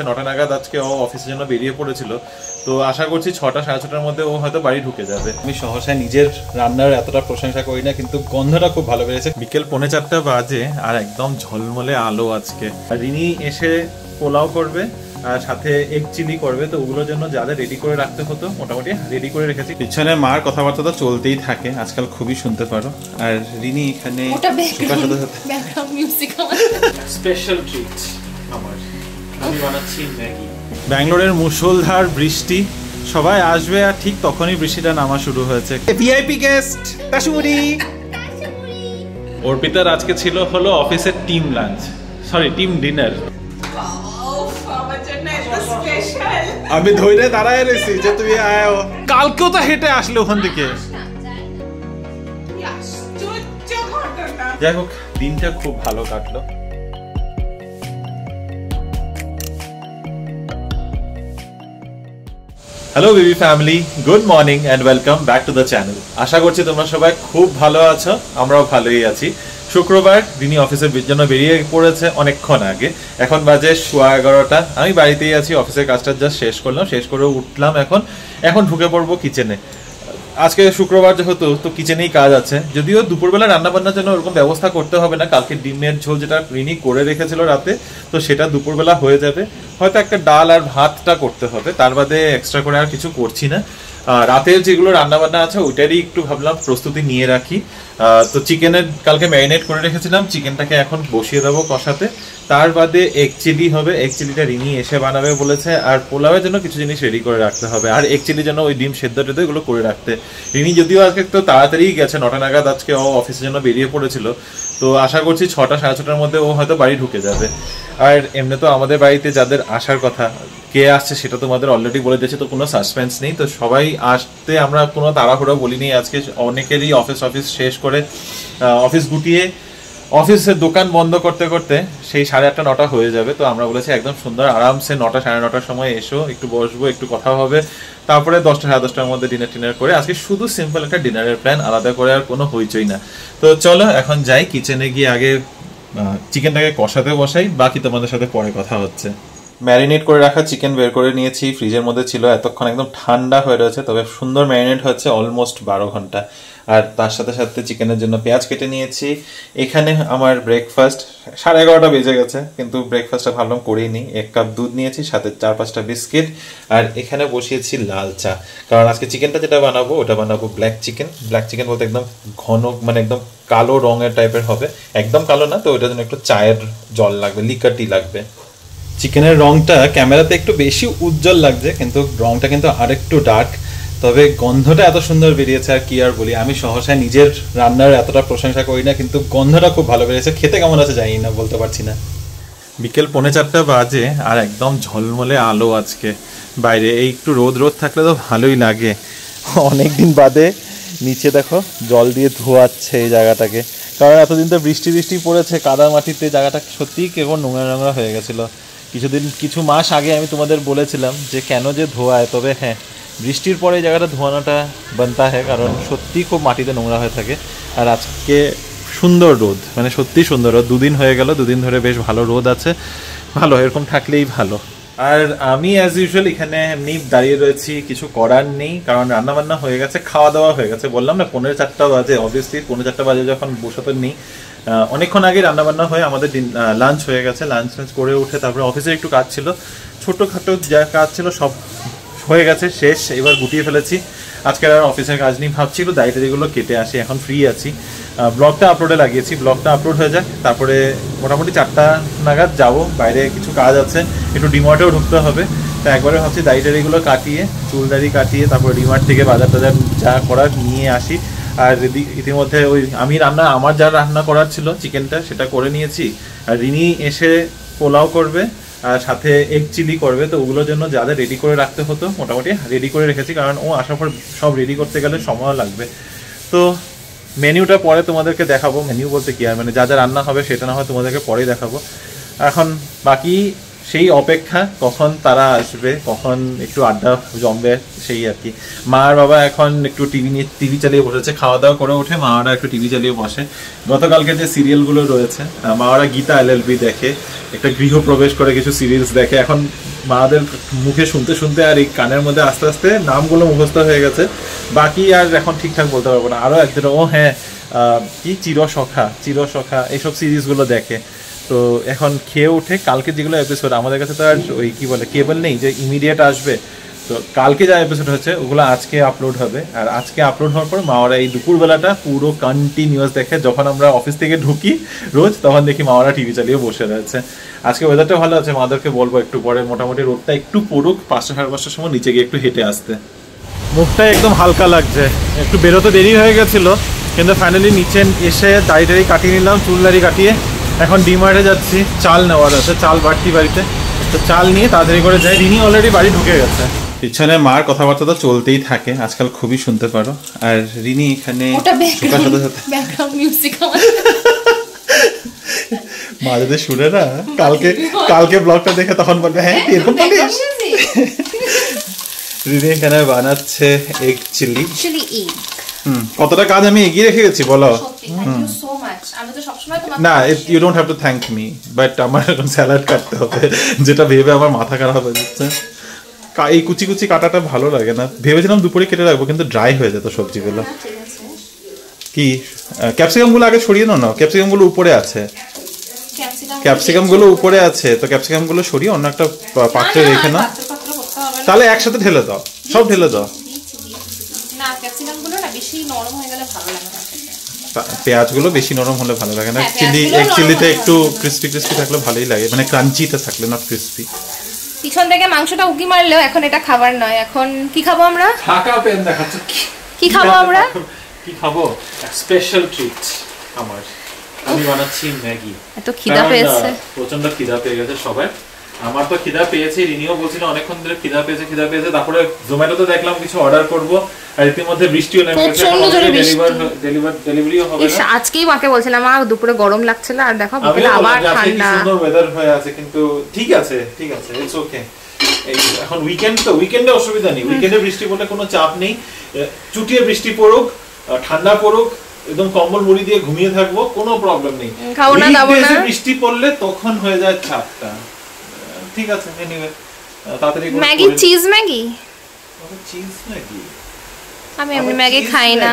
9টা নাগাদ আজকে ও অফিসের জন্য বেরিয়ে পড়েছিল, তো আশা করছি 6টা সাড়ে 6টার মধ্যে ও হয়তো বাড়ি ঢুকে যাবে। আমি সহসায় নিজের রান্নার এতটা প্রশংসা করি না, কিন্তু গন্ধটা খুব ভালো বেড়েছে। বিকেল 3:45 বাজে আর একদম ঝলমলে আলো আজকে। আর রিনি এসে পোলাও করবে আর সাথে এগ চিলি করবে, তো ওগুলোর জন্য যা যা রেডি করে রাখতে হতো মোটামুটি রেডি করে রেখেছি। পিছনে মার কথাবার্তা তো চলতেই থাকে, আজকাল খুবই শুনতে পারো। আর রিনি এখানে স্পেশাল ট্রিট আমার, আমি বানাচ্ছি ম্যাগি। ব্যাঙ্গালোরের মুষলধার বৃষ্টি, সবাই আসবে আর ঠিক তখনই বৃষ্টিটা নামা শুরু হয়েছে। VIP guest কাশুমুরি। অর্পিতার আজকে ছিল হলো অফিসের team lunch, sorry team dinner. আমি ধৈর্য দাঁড়ায় রয়েছি যে তুমি আয়ো, কালকেও তো হেঁটে আসলে ওখান থেকে। যাই হোক, দিনটা খুব ভালো কাটলো। Hello baby family, good morning and welcome back to the channel. আশা করছি তোমরা সবাই খুব ভালো আছো, আমরাও ভালোই আছি। শুক্রবার রিনি অফিসের জন্য বেরিয়ে পড়েছে অনেকক্ষণ আগে, এখন বাজে 11:15। আমি বাড়িতেই আছি, অফিসের কাজটা জাস্ট শেষ করলাম, শেষ করে উঠলাম। এখন ঢুকে পড়বো কিচেনে। আজকে শুক্রবার যেহেতু, তো কিচেনেই কাজ আছে। যদিও দুপুরবেলা রান্নাবান্নার জন্য ওরকম ব্যবস্থা করতে হবে না, কালকে ডিমের ঝোল যেটা রিনি করে রেখেছিল রাতে, তো সেটা দুপুরবেলা হয়ে যাবে। হয়তো একটা ডাল আর ভাতটা করতে হবে, তার বাদে এক্সট্রা করে আর কিছু করছি না। রাতের যেগুলো রান্নাবান্না আছে ওইটারই একটু ভাবলাম প্রস্তুতি নিয়ে রাখি। তো চিকেনের কালকে ম্যারিনেট করে রেখেছিলাম, চিকেনটাকে এখন বসিয়ে দেবো কষাতে। তার বাদে এগ চিলি হবে, এগ চিলিটা রিনি এসে বানাবে বলেছে। আর পোলাওয়ের জন্য কিছু জিনিস রেডি করে রাখতে হবে, আর এগ চিলির জন্য ওই ডিম সেদ্ধ টেদ্ধ এগুলো করে রাখতে। রিনি যদিও আজকে একটু তাড়াতাড়ি গেছে, 9টা নাগাদ আজকে ও অফিসের জন্য বেরিয়ে পড়েছিল, তো আশা করছি 6টা সাড়ে 6টার মধ্যে ও হয়তো বাড়ি ঢুকে যাবে। আর এমনি তো আমাদের বাড়িতে যাদের আসার কথা, কে আসছে সেটা তোমাদের অলরেডি বলে দিয়েছে, তো কোনো সাসপেন্স নেই। তো সবাই আসতে আমরা কোনো তাড়াহুড়ো বলিনি আজকে। অনেকেরই অফিস শেষ করে অফিস গুটিয়ে অফিসের দোকান বন্ধ করতে করতে সেই 8:30 9টা হয়ে যাবে। তো আমরা বলেছি একদম সুন্দর আরামসে 9টা সাড়ে 9টার সময় এসো, একটু বসবো, একটু কথা হবে, তারপরে 10টা সাড়ে 10টার মধ্যে ডিনার করে আজকে শুধু সিম্পল একটা ডিনারের প্ল্যান, আলাদা করে আর কোনো হইচই না। তো চলো এখন যাই কিচেনে, গিয়ে আগে চিকেনটাকে কষাতে বসাই, বাকি তোমাদের সাথে পরে কথা হচ্ছে। ম্যারিনেট করে রাখা চিকেন বের করে নিয়েছি, ফ্রিজের মধ্যে ছিল এতক্ষণ, একদম ঠান্ডা হয়ে রয়েছে, তবে সুন্দর ম্যারিনেট হচ্ছে অলমোস্ট 12 ঘন্টা। আর তার সাথে সাথে চিকেনের জন্য পেঁয়াজ কেটে নিয়েছি। এখানে আমার ব্রেকফাস্ট 11:30 বেজে গেছে, কিন্তু ব্রেকফাস্টটা ভাবলাম করেই নিই। 1 কাপ দুধ নিয়েছি, সাথে 4-5টা বিস্কিট, আর এখানে বসিয়েছি লাল চা। কারণ আজকে চিকেনটা যেটা বানাবো ওটা বানাবো ব্ল্যাক চিকেন বলতে একদম ঘন, মানে একদম কালো রঙের টাইপের হবে, একদম কালো না, তো ওটার জন্য একটু চায়ের জল লাগবে, লিকার টি লাগবে। চিকেনের রংটা ক্যামেরাতে একটু বেশি উজ্জ্বল লাগছে, কিন্তু রংটা কিন্তু আরেকটু ডার্ক, তবে গন্ধটা এত সুন্দর বেরিয়েছে আর কি আর বলি। আমি সহসায় নিজের রান্নার এতটা প্রশংসা করি না, কিন্তু গন্ধটা খুব ভালো বেরিয়েছে। খেতে কেমন আছে জানি না, বলতে পারছি না। বিকেল 4:45 বাজে আর একদম ঝলমলে আলো আজকে বাইরে। এই একটু রোদ থাকলে তো ভালোই লাগে। অনেকদিন বাদে নিচে দেখো জল দিয়ে ধোয়াচ্ছে এই জায়গাটাকে, কারণ এতদিন তো বৃষ্টি পড়েছে, কাদা মাটিতে জায়গাটা সত্যিই কেমন নোংরা হয়ে গেছিলো। কিছু মাস আগে আমি তোমাদের বলেছিলাম যে কেন যে ধোয়ায়, তবে হ্যাঁ, বৃষ্টির পরে এই জায়গাটা ধোয়ানোটা বানতা হয়, কারণ সত্যি খুব মাটিতে নোংরা হয়ে থাকে। আর আজকে সুন্দর রোদ, মানে সত্যি সুন্দর রোদ। 2 দিন হয়ে গেল, 2 দিন ধরে বেশ ভালো রোদ আছে, ভালো, এরকম থাকলেই ভালো। আর আমি অ্যাজ ইউজুয়াল এখানে এমনি দাঁড়িয়ে রয়েছি, কিছু করার নেই, কারণ রান্নাবান্না হয়ে গেছে, খাওয়া দাওয়া হয়ে গেছে। বললাম না 4:45 বাজে, অবভিয়াসলি 4:45 বাজে যখন বসাতে নেই, অনেকক্ষণ আগে রান্নাবান্না হয়ে আমাদের লাঞ্চ হয়ে গেছে। লাঞ্চ করে উঠে তারপরে অফিসে একটু কাজ ছিল, ছোটোখাটো যা কাজ ছিল সব হয়ে গেছে, শেষ। এবার গুটিয়ে ফেলেছি, আজকের আর অফিসের কাজ নিয়ে ভাবছি একটু ডায়েরিগুলো কেটে আসি, এখন ফ্রি আছি। ব্লগটা আপলোডে লাগিয়েছি, ব্লগটা আপলোড হয়ে যাক, তারপরে মোটামুটি 4টা নাগাদ যাবো। বাইরে কিছু কাজ আছে, একটু ডিমার্টেও ঢুকতে হবে, তো একবারে ভাবছি ডায়েরিগুলো কাটিয়ে, চুলদারি কাটিয়ে, তারপরে ডিমার্ট থেকে বাজার টাজার যা করার নিয়ে আসি। আর ইতিমধ্যে ওই আমার যা রান্না করার ছিল চিকেনটা, সেটা করে নিয়েছি। আর রিনি এসে পোলাও করবে আর সাথে এগ চিলি করবে, তো ওগুলোর জন্য যা যা রেডি করে রাখতে হতো মোটামুটি রেডি করে রেখেছি, কারণ ও আসার পর সব রেডি করতে গেলে সময় লাগবে। তো মেনুটা পরে তোমাদেরকে দেখাবো, মেনু বলতে কি আর, মানে যা যা রান্না হবে সেটা না হয় তোমাদেরকে পরেই দেখাবো। এখন বাকি সেই অপেক্ষা কখন তারা আসবে, কখন একটু আড্ডা জমবে, সেই আর কি। মা আর বাবা এখন একটু টিভি চালিয়ে বসেছে, খাওয়া দাওয়া করে উঠে মারা একটু টিভি চালিয়ে বসে। গতকালকে যে সিরিয়ালগুলো রয়েছে, মারা গীতা এলএলবি দেখে, একটা গৃহপ্রবেশ করে কিছু সিরিয়ালস দেখে। এখন মাদের মুখে শুনতে শুনতে আর এই কানের মধ্যে আস্তে আস্তে নামগুলো মুখস্থ হয়ে গেছে, বাকি আর এখন ঠিকঠাক বলতে পারবো না। আরও একদিন ও হ্যাঁ কি চিরসখা এইসব সিরিজগুলো দেখে। তো এখন খেয়ে উঠে কালকে যেগুলো এপিসোড, আমাদের কাছে তো আর ওই কি বলে কেবল নেই যে ইমিডিয়েট আসবে, তো কালকে যা এপিসোড হচ্ছে ওগুলো আজকে আপলোড হবে। আর আজকে আপলোড হওয়ার পর মাওরা এই দুপুরবেলাটা পুরো কন্টিনিউয়াস দেখে। যখন আমরা অফিস থেকে ঢুকি রোজ, তখন দেখি মাওরা টিভি চালিয়ে বসে রয়েছে। আজকে ওয়েদারটা ভালো আছে, মাদেরকে বলবো একটু পরে মোটামুটি রোদটা একটু পড়ুক, 5টা সাড়ে 5টার সময় নিচে গিয়ে একটু হেঁটে আসতে। মুখটা একদম হালকা লাগছে, একটু বেরোতে দেরি হয়ে গেছিলো, কিন্তু ফাইনালি নিচে এসে দাড়ি কাটিয়ে নিলাম, চুল দাড়ি কাটিয়ে এখন ডিমার্টে যাচ্ছি। চাল নেওয়ার আছে, চাল বাড়তি বাড়িতে, তো চাল নিয়ে তাড়াতাড়ি করে যাই। রিনি অলরেডি বাড়ি ঢুকে গেছে। পিছনে মার কথাবার্তা তো চলতেই থাকে, আজকাল খুবই শুনতে পারো। আর রিনি এখানে মা যদি শুনে না, কালকে ব্লগটা দেখে তখন বলবে হ্যাঁ এরকম বলিস। রিনি এখানে বানাচ্ছে এগ চিলি। কতটা কাজ আমি এগিয়ে রেখে গেছি বলো। না, you don't have to thank me, but আমার এখন স্যালাড কাটতে হবে, যেটা ভেবে আমার মাথা খারাপ হয়ে যাচ্ছে। এই কুচি কুচি কাটাটা ভালো লাগে না, ভেবেছিলাম দুপুরে কেটে রাখবো, কিন্তু ড্রাই হয়ে যেত সবজিগুলো। কি ক্যাপসিকাম গুলো আগে সরিয়ে নাও না, ক্যাপসিকাম গুলো উপরে আছে, ক্যাপসিকাম গুলো উপরে আছে, তো ক্যাপসিকাম গুলো সরিয়ে অন্য একটা পাত্রে রেখে নাও, তাহলে একসাথে ঢেলে দাও, সব ঢেলে দাও। পেঁয়াজগুলো বেশি নরম হলে ভালো লাগে না, এক চিলিতে একটু ক্রিস্পি থাকলে ভালোই লাগে, মানে ক্রাঞ্চিতে থাকলে, নট ক্রিস্পি। পিছন থেকে মাংসটা উকি মারলেও এখন এটা খাবার নয়। এখন কি খাবো আমরা? ফাঁকা পেন দেখাচ্ছ, কি খাবো আমরা? কি খাবো? স্পেশাল ট্রিট আমার, আমি বানাচ্ছি ম্যাগি। এত খিদা পেয়েছে, প্রচন্ড খিদা পেয়ে গেছে সবাই। আমার তো খিদা পেয়েছে, রিনিও বলছিল অনেকক্ষণ ধরে খিদা পেয়েছে। তারপরে জোম্যাটোতে দেখলাম কিছু অর্ডার করব, আর ইতিমধ্যে বৃষ্টিও নেমে গেছে, ডেলিভারিও হবে না। আজকেই মাকে বলছিলাম মা দুপুরে গরম লাগছিল, আর দেখো বিকেলে আবার ঠান্ডা। সুন্দর ওয়েদার হয়ে আছে, কিন্তু ঠিক আছে ইটস ওকে। এই এখন উইকেন্ড, তো উইকেন্ডে অসুবিধা নেই, উইকেন্ডে বৃষ্টি পড়লে কোনো চাপ নেই। চুটিয়ে বৃষ্টি পড়ুক, ঠান্ডা পড়ুক, একদম কম্বল মুড়ি দিয়ে ঘুমিয়ে থাকবো, কোনো প্রবলেম নেই। বৃষ্টি পড়লে তখন হয়ে যায় চাপটা। ঠিক আছে, এনিওয়ে তাড়াতাড়ি করে Maggi, cheese Maggi. Cheese Maggi? আমি এমনি ম্যাগি খাই না।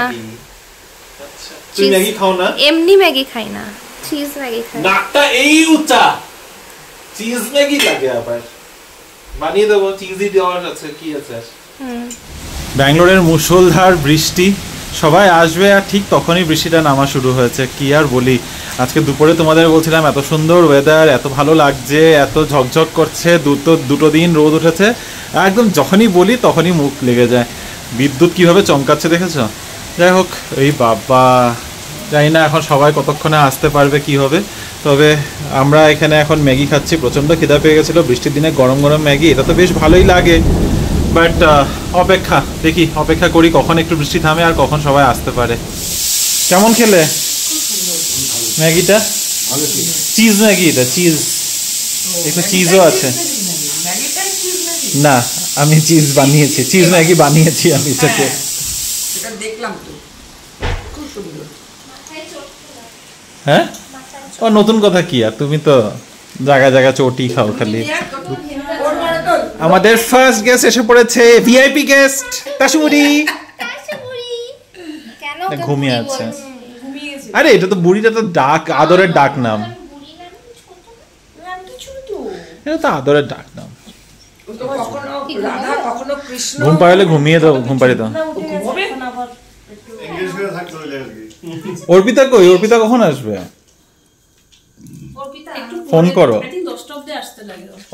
আচ্ছা, তুই ম্যাগি খাও না? এমনি ম্যাগি খাই না, চিজ ম্যাগি খাই। নাকটা এই উঁচা, চিজ ম্যাগি লাগে আবার। বানিয়ে দেবো, চিজই দেওয়ার আছে, কি আছে। ব্যাঙ্গালোরের মুষলধার বৃষ্টি, সবাই আসবে আর ঠিক তখনই বৃষ্টিটা নামা শুরু হয়েছে। কি আর বলি, আজকে দুপুরে তোমাদের বলছিলাম এত সুন্দর ওয়েদার, এত ভালো লাগছে, এত ঝকঝক করছে, দুটো দিন রোদ উঠেছে, একদম যখনই বলি তখনই মুখ লেগে যায়। বিদ্যুৎ কিভাবে চমকাচ্ছে দেখেছো? যাই হোক, এই বাবা জানি না এখন সবাই কতক্ষণে আসতে পারবে, কি হবে। তবে আমরা এখানে এখন ম্যাগি খাচ্ছি, প্রচণ্ড খিদা পেয়ে গেছিলো, বৃষ্টির দিনে গরম গরম ম্যাগি, এটা তো বেশ ভালোই লাগে। বাট অপেক্ষা করি কখন একটু বৃষ্টি থামে আর কখন সবাই আসতে পারে। কেমন খেলে ম্যাগিটা? চিজ ম্যাগি, এটা চিজ, একটু চিজও আছে। না, আমি চিজ বানিয়েছি, চিজ ম্যাগি বানিয়েছি আমি এটাকে। হ্যাঁ, ও নতুন কথা কি আর, তুমি তো জায়গা চটি খাও খালি। আমাদের ফার্স্ট গেস্ট এসে পড়েছে, ভিআইপি গেস্ট তাসুমুড়ি। ঘুমিয়ে আছে। আরে এটা তো বুড়িটা তো ডাক, আদরের ডাক নাম, এটা তো আদরের ডাক নাম। ঘুম পাড়ালে ঘুমিয়ে দাও, ঘুম পাড়িয়ে দাও। অর্পিতা কই? অর্পিতা কখন আসবে? ফোন করো।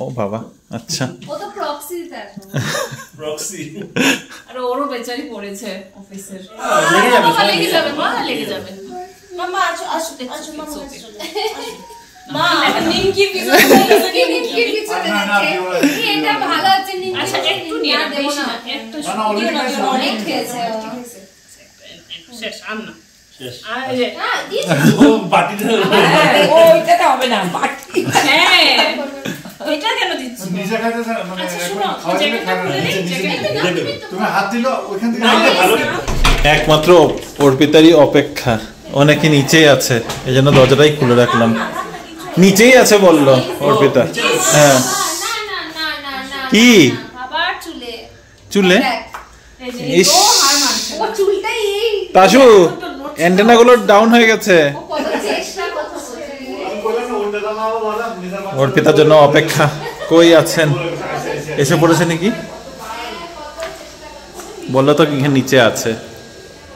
ও বাবা, আচ্ছা। ও তো প্রক্সি দিতে আসে। প্রক্সি। আর ওরও বেচারি পড়েছে অফিসের। লেগে যাবে। মামা আসো মামা। মা নিমকি পিছনে এটা ভালো আছে নিমকি। আচ্ছা একটু নিয়ে দেব না, একটু শুকিয়ে না, অনেক খেয়েছে। শেষ আন্না। শেষ। হ্যাঁ, দিয়েছি। ও বাটিতে। ওইটা হবে না, বাটি। হ্যাঁ। ওইটা কেন দিচ্ছ নিজে খাইতে মানে আচ্ছা শুনো জ্যাকেটটা খুলে দিই জ্যাকেটটা তুমি হাত দিলো ওইখান থেকে একমাত্র অর্পিতারই অপেক্ষা, ও নাকি নিচেই আছে, এই জন্য দরজাটাই খুলে রাখলাম। নিচেই আছে বললো অর্পিতা। হ্যাঁ কি আবার চুলে চুলে এই যে ইস, ও চুলটাই এই তাসু অ্যান্টেনা গুলো ডাউন হয়ে গেছে। কত চেষ্টা কত অর্পিতার জন্য অপেক্ষা। কই আছেন? এসে পড়েছে নাকি? বললো তো এখানে নিচে আছে।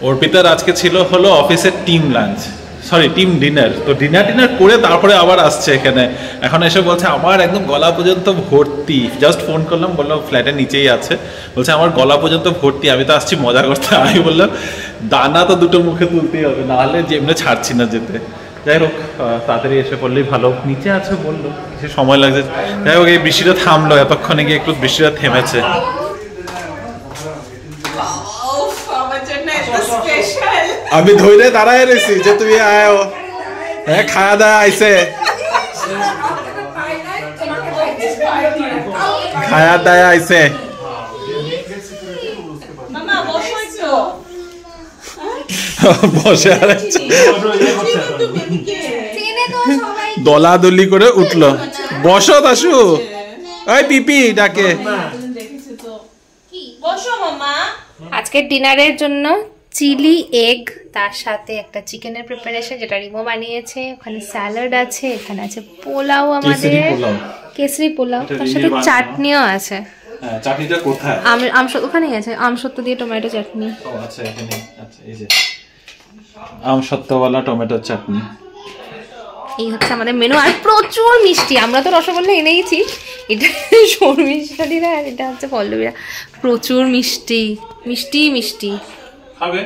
অর্পিতার আজকে ছিল হলো অফিসের team lunch, sorry team dinner. তো ডিনার করে তারপরে আবার আসছে এখানে। এখন এসে বলছে আমার একদম গলা পর্যন্ত ভর্তি। জাস্ট ফোন করলাম, বললো ফ্ল্যাটের নিচেই আছে। বলছে আমার গলা পর্যন্ত ভর্তি, আমি তো আসছি মজা করতে। আমি বললাম দানা তো দুটো মুখে তুলতেই হবে, নাহলে যেমনি ছাড়ছি না যেতে। যাই হোক তাড়াতাড়ি এসে পড়লেই ভালো। নিচে আছে বললো, কিছু সময় লাগছে। যাই হোক এই বৃষ্টিটা থামলো, এতক্ষণে গিয়ে একটু বৃষ্টিটা থেমেছে। আমি ধরে দাঁড়ায় রয়েছি যে তুমি আয়ো। হ্যাঁ খাওয়া দাওয়া আইসে, খাওয়া দাওয়া আইসে। মামা বসো একটু বসে আর চেনে তো সবাই দলাদলি করে উঠলো। বসো দাসু, ওই পিপি ডাকে। দেখেছি তো বসো মামা। আজকের ডিনারের জন্য চিলি এগ, তার সাথে একটা চিকেনের প্রিপারেশন যেটা রিমো বানিয়েছে, ওখানে স্যালাড আছে, এখানে আছে পোলাও আমাদের, কেসরি পোলাও, তার সাথে চাটনিও আছে। চাটনিটা কোথায়? ওখানেই আছে, আমসত্ত্ব দিয়ে টমেটো চাটনি। ও আচ্ছা এখানে, আচ্ছা এই যে আমসত্ত্বওয়ালা টমেটো চাটনি। এই হচ্ছে আমাদের মেনু। আর প্রচুর মিষ্টি, আমরা তো রসগোল্লা এনেইছি, এটা শর্মিষ্ঠাদিরা আর এটা হচ্ছে পল্লবীরা। প্রচুর মিষ্টি মিষ্টি মিষ্টি। খাবে?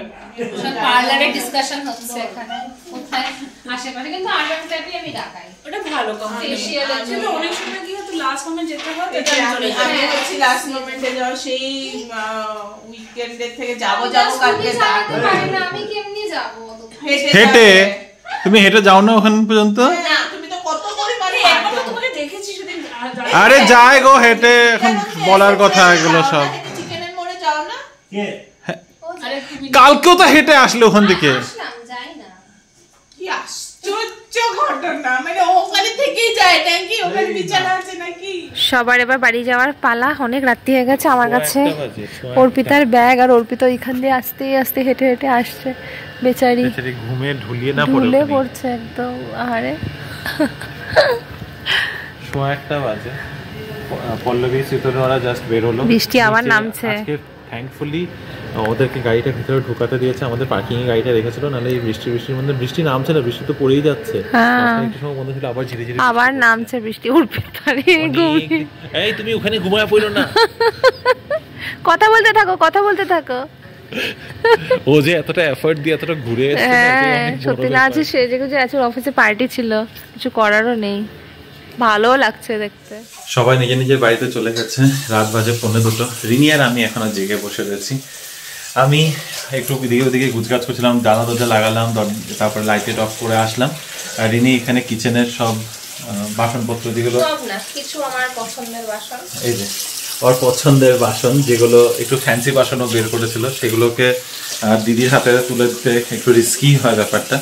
পার্লারে ডিসকাশন হচ্ছে এখানে কোথায় আশেপাশে, কিন্তু আন্ডারটাই আমি ডাকাই। ওটা ভালো Facial এর জন্য। অনেক সময় কি হতো লাস্ট মোমেন্ট যেতে হয় এটা আমি হচ্ছি লাস্ট মোমেন্টে যাওয়া, সেই উইকেন্ডের থেকে যাবো কালকে আমি কেমনি যাবো? হেঁটে? তুমি হেঁটে যাও না ওখান পর্যন্ত? না তুমি তো কত পরিমাণে একবার তোমাকে দেখেছি সেদিন আরে যাই গো হেঁটে, এখন বলার কথা এগুলো সব। চিকেনের মোড়ে যাও না? আরে তুমি কালকেও তো হেঁটে আসলে ওখান থেকে। আসলাম, যাই না। কি আশ্চর্য ঘটনা, মানে ওখানে থেকেই যায় নাকি? ওখানে বিছানা আছে নাকি? সবার এবার বাড়ি যাওয়ার পালা, অনেক রাত্রি হয়ে গেছে। আমার কাছে অর্পিতার ব্যাগ, আর অর্পিতা ওইখান দিয়ে আস্তে আস্তে হেঁটে হেঁটে আসছে, বেচারি ঘুমে ঢুলিয়ে না ঢুলে পড়ছে একদম। আরে সোয়া একটা বাজে, পল্লবী চিত্তরা জাস্ট বেরোলো, বৃষ্টি আবার নামছে। থ্যাঙ্কফুলি ওদেরকে গাড়িটা ভিতরে ঢুকাতে দিয়েছে, আমাদের পার্কিং এ গাড়িটা রেখেছিল, নাহলে এই বৃষ্টির মধ্যে বৃষ্টি নামছে না, বৃষ্টি তো পড়েই যাচ্ছে। একটু সময় বন্ধ ছিল, আবার ঝিরে ঝিরে আবার নামছে বৃষ্টি। অর্পিতারে এই তুমি ওখানে ঘুমায় পড়ো না। কথা বলতে থাকো, কথা বলতে থাকো। ও যে এতটা এফর্ট দিয়ে এতটা ঘুরে এসেছে, হ্যাঁ সত্যি না, আছে সে যে আছে, অফিসে পার্টি ছিল, কিছু করারও নেই, ভালো লাগছে দেখতে। সবাই নিজের নিজের বাড়িতে চলে গেছে, রাত বাজে 1:45। রিনি আর আমি এখনো জেগে বসে রয়েছি। আমি একটু এদিকে ওদিকে গুজগাছ করছিলাম, জানলা দরজা লাগালাম, তারপরে লাইট অফ করে আসলাম। আর রিনি এখানে কিচেনের সব বাসনপত্র যেগুলো, কিছু আমার পছন্দের বাসন, এই যে ওর পছন্দের বাসন যেগুলো একটু ফ্যান্সি বাসনও বের করেছিল, সেগুলোকে দিদির হাতে তুলে দিতে একটু রিস্কি হয় ব্যাপারটা,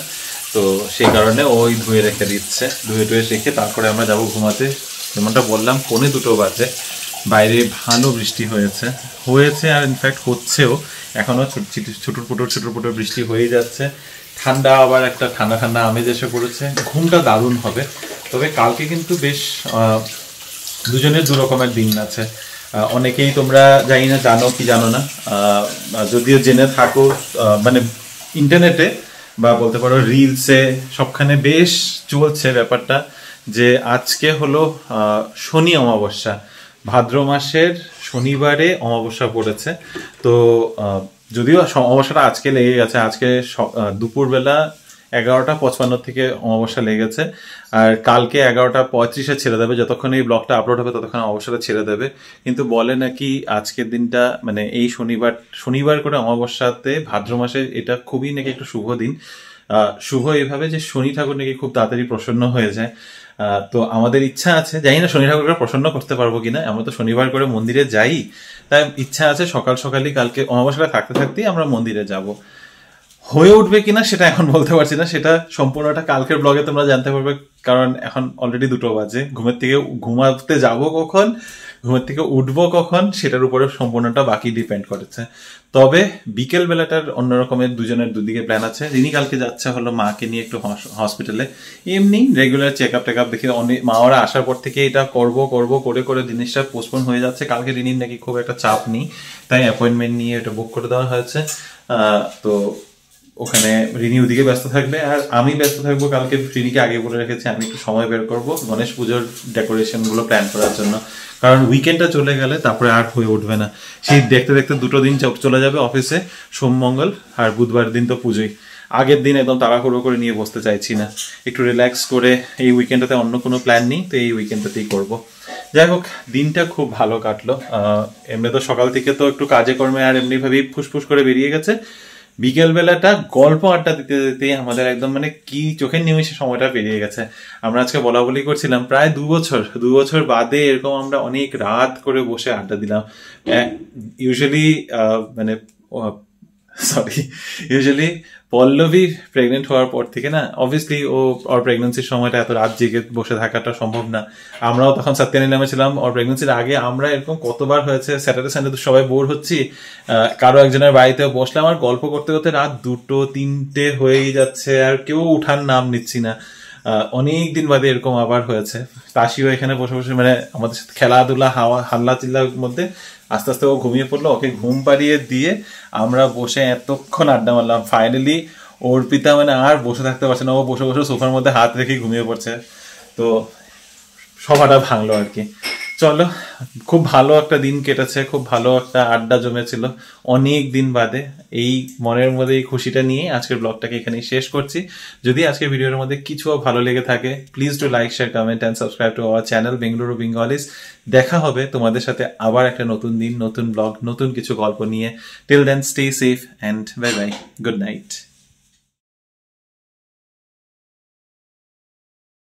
তো সেই কারণে ওই ধুয়ে রেখে দিচ্ছে। ধুয়ে রেখে তারপরে আমরা যাবো ঘুমাতে। যেমনটা বললাম 1:45 বাজে, বাইরে ভালো বৃষ্টি হয়েছে আর ইনফ্যাক্ট হচ্ছেও এখনো। ছোট বৃষ্টি হয়ে যাচ্ছে। ঠান্ডা, আবার একটা ঠান্ডা ঠান্ডা আমেজ এসে পড়েছে। ঘুমটা দারুণ হবে। তবে কালকে কিন্তু বেশ দুজনের দু রকমের দিন আছে। অনেকেই তোমরা জানি না জানো কি জানো না, যদিও জেনে থাকো, মানে ইন্টারনেটে বা বলতে পারো রিলসে সবখানে বেশ চলছে ব্যাপারটা যে আজকে হলো শনি অমাবস্যা, ভাদ্র মাসের শনিবারে অমাবস্যা পড়েছে। তো যদিও অমাবস্যাটা আজকে লেগে গেছে, আজকে দুপুরবেলা 11:55 থেকে অমাবস্যা লেগেছে, আর কালকে 11:35 ছেড়ে দেবে। যতক্ষণ এই ব্লগটা আপলোড হবে ততক্ষণ অমাবস্যাটা ছেড়ে দেবে। কিন্তু বলে নাকি আজকের দিনটা, মানে এই শনিবার করে অমাবস্যাতে ভাদ্র মাসে, এটা খুবই নাকি একটা শুভ দিন। শুভ এইভাবে যে শনি ঠাকুর নাকি খুব তাড়াতাড়ি প্রসন্ন হয়ে যায়। তো আমাদের ইচ্ছা আছে, জানি না শনি ঠাকুরকে প্রসন্ন করতে পারবো কিনা, আমরা তো শনিবার করে মন্দিরে যাই, তাই ইচ্ছা আছে সকাল সকালই কালকে অমাবস্যাটা থাকতে থাকতেই আমরা মন্দিরে যাব। হয়ে উঠবে কিনা সেটা এখন বলতে পারছি না, সেটা সম্পূর্ণটা কালকের ব্লগে তোমরা জানতে পারবে, কারণ এখন অলরেডি 2টো বাজে। ঘুমাতে যাব কখন, ঘুমের থেকে উঠবো কখন, সেটার উপরে সম্পূর্ণটা বাকি ডিপেন্ড করেছে। তবে বিকেল বেলাটার অন্যরকমের দুজনের দুদিকে প্ল্যান আছে। রিনি কালকে যাচ্ছে হলো মাকে নিয়ে একটু হসপিটালে, এমনি regular check up take up দেখে মা ওরা আসার পর থেকে এটা করব করে করে জিনিসটা পোস্টপোন হয়ে যাচ্ছে। কালকে রিনির নাকি খুব একটা চাপ নেই, তাই অ্যাপয়েন্টমেন্ট নিয়ে এটা বুক করে দেওয়া হয়েছে। তো ওখানে রিনি ওদিকে ব্যস্ত থাকবে, আর আমি ব্যস্ত থাকবো। কালকে রিনিকে আগে বলে রেখেছি আমি একটু সময় বের করবো গণেশ পুজোর ডেকোরেশন গুলো প্ল্যান করার জন্য, কারণ উইকেন্ডটা চলে গেলে তারপরে আর হয়ে উঠবে না। সেই দেখতে দেখতে 2টো দিন চলে যাবে অফিসে, সোম মঙ্গল, আর বুধবার দিন তো পুজোই। আগের দিন একদম তাড়াহুড়ো করে নিয়ে বসতে চাইছি না, একটু রিল্যাক্স করে এই উইকেন্ডটাতে অন্য কোনো প্ল্যান নেই, তো এই উইকেন্ডটাতেই করবো। যাই হোক, দিনটা খুব ভালো কাটলো। এমনি তো সকাল থেকে তো একটু কাজে কর্মে আর এমনি ভাবেই ফুসফুস করে বেরিয়ে গেছে। বিকেল বেলাটা গল্প আড্ডা দিতে দিতে আমাদের একদম মানে কি চোখের নিমেষে সময়টা পেরিয়ে গেছে। আমরা আজকে বলা বলি করছিলাম, প্রায় 2 বছর বাদে এরকম আমরা অনেক রাত করে বসে আড্ডা দিলাম। ইউজুয়ালি পল্লবী প্রেগনেন্ট হওয়ার পর থেকে না, অবভিয়াসলি ওর প্রেগনেন্সির সময়টা এত রাত জেগে বসে থাকাটা সম্ভব না। আমরাও তখন সত্যেনের নামে ছিলাম, ওর প্রেগনেন্সির আগে আমরা এরকম কতবার হয়েছে, স্যাটারডে সানডে তো সবাই বোর হচ্ছি, কারো একজনের বাড়িতে বসলাম আর গল্প করতে করতে রাত 2টো 3টে হয়েই যাচ্ছে, আর কেউ উঠার নাম নিচ্ছি না। অনেক দিন বাদে এরকম আবার হয়েছে। তাসিও এখানে বসে বসে মানে আমাদের সাথে খেলাধুলা হাল্লা চিল্লার মধ্যে আস্তে আস্তে ও ঘুমিয়ে পড়লো। ওকে ঘুম পাড়িয়ে দিয়ে আমরা বসে এতক্ষণ আড্ডা মারলাম। ফাইনালি অর্পিতা মানে আর বসে থাকতে পারছে না, ও বসে বসে সোফার মধ্যে হাত রেখে ঘুমিয়ে পড়ছে। তো সবাটা ভাঙলো আর কি। চলো, খুব ভালো একটা দিন কেটেছে, খুব ভালো একটা আড্ডা জমেছিল অনেক দিন বাদে। এই মনের মধ্যে এই খুশিটা নিয়ে আজকের ব্লগটাকে এখানেই শেষ করছি। যদি আজকের ভিডিওর মধ্যে কিছুও ভালো লেগে থাকে, please do like, share, comment and subscribe to our channel Bengaluru Bengalis. দেখা হবে তোমাদের সাথে আবার একটা নতুন দিন, নতুন ব্লগ, নতুন কিছু গল্প নিয়ে। Till then, stay safe and bye bye, good night.